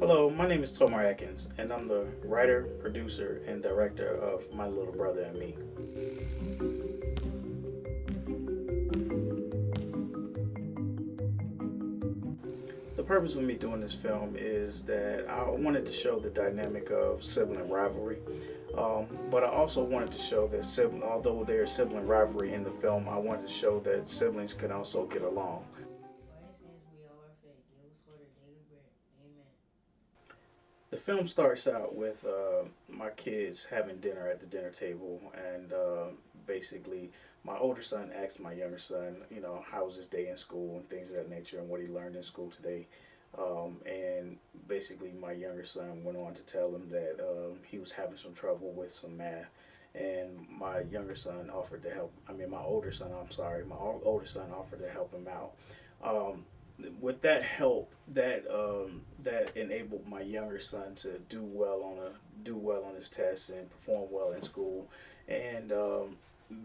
Hello, my name is Tomar Atkins, and I'm the writer, producer, and director of My Little Brother and Me. The purpose of me doing this film is that I wanted to show the dynamic of sibling rivalry, but I also wanted to show that although there's sibling rivalry in the film, I wanted to show that siblings can also get along. For his sins we all are fed. Give us for the daily bread. Amen. The film starts out with my kids having dinner at the dinner table, and basically, my older son asked my younger son, how was his day in school and things of that nature, and what he learned in school today. And basically, my younger son went on to tell him that he was having some trouble with some math, and my younger son offered to help. I mean, my older son. I'm sorry, my older son offered to help him out. Um, with that help, that enabled my younger son to do well on his tests and perform well in school, and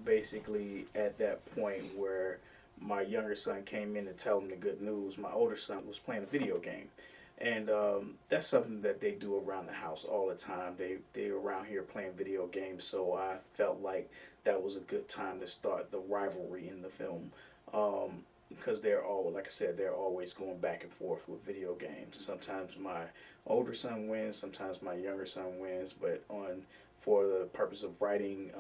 basically at that point where my younger son came in to tell him the good news, my older son was playing a video game. And that's something that they do around the house all the time. They're around here playing video games, so I felt like that was a good time to start the rivalry in the film. Because they're all, like I said, they're always going back and forth with video games. Sometimes my older son wins, sometimes my younger son wins, but on for the purpose of writing,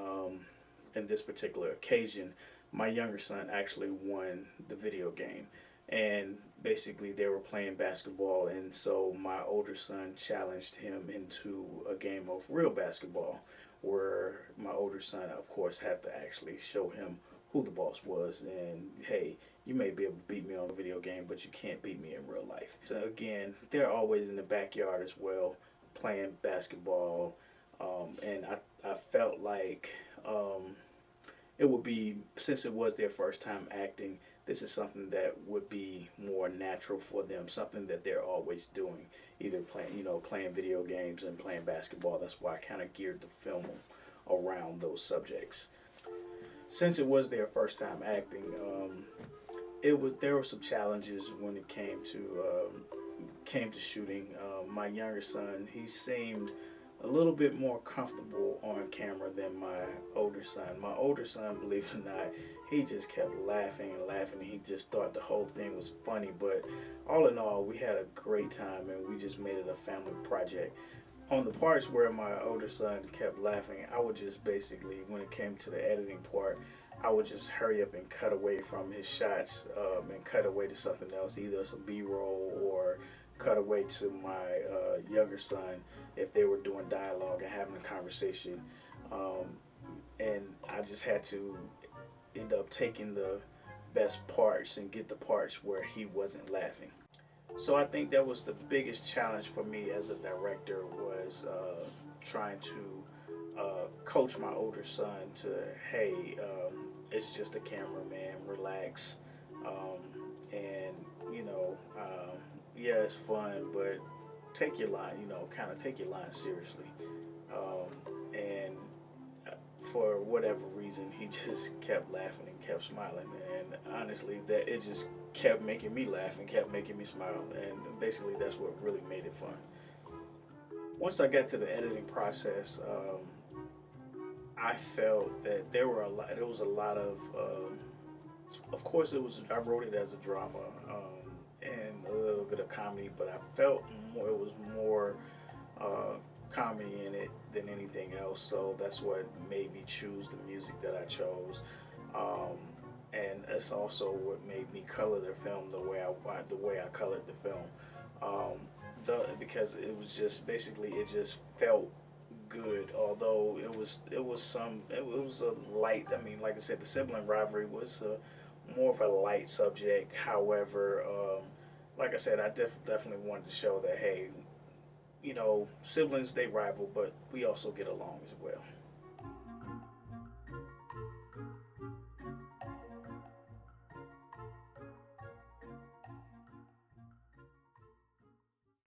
in this particular occasion, my younger son actually won the video game. And basically, they were playing basketball, and so my older son challenged him into a game of real basketball, where my older son, of course, had to actually show him who the boss was, and hey, you may be able to beat me on a video game, but you can't beat me in real life. So again, they're always in the backyard as well, playing basketball, and I felt like it would be, since it was their first time acting, this is something that would be more natural for them, something that they're always doing, either playing video games and playing basketball. That's why I kind of geared the film around those subjects. Since it was their first time acting, there were some challenges when it came to shooting. My younger son, he seemed a little bit more comfortable on camera than my older son. My older son, believe it or not, he just kept laughing and laughing. He just thought the whole thing was funny. But all in all, we had a great time, and we just made it a family project. On the parts where my older son kept laughing, I would just basically, when it came to the editing part, I would just hurry up and cut away from his shots, and cut away to something else, either some B-roll or cut away to my younger son if they were doing dialogue and having a conversation. Um, and I just had to end up taking the best parts and get the parts where he wasn't laughing. So I think that was the biggest challenge for me as a director, was trying to coach my older son to, hey, it's just a camera, man, relax, and yeah, it's fun, but take your line, kind of take your line seriously. And for whatever reason, he just kept laughing and kept smiling, and honestly, that it just kept making me laugh and kept making me smile, and basically that's what really made it fun. Once I got to the editing process, I felt that there was a lot of course, I wrote it as a drama, and a little bit of comedy, but I felt it was more comedy in it than anything else. So that's what made me choose the music that I chose, um, and it's also what made me color the film the way I colored the film. Um, because it was just basically, it just felt good. Although it was a light. I mean, like I said, the sibling rivalry was more of a light subject. However, like I said, I definitely wanted to show that, hey, siblings, they rival, but we also get along as well.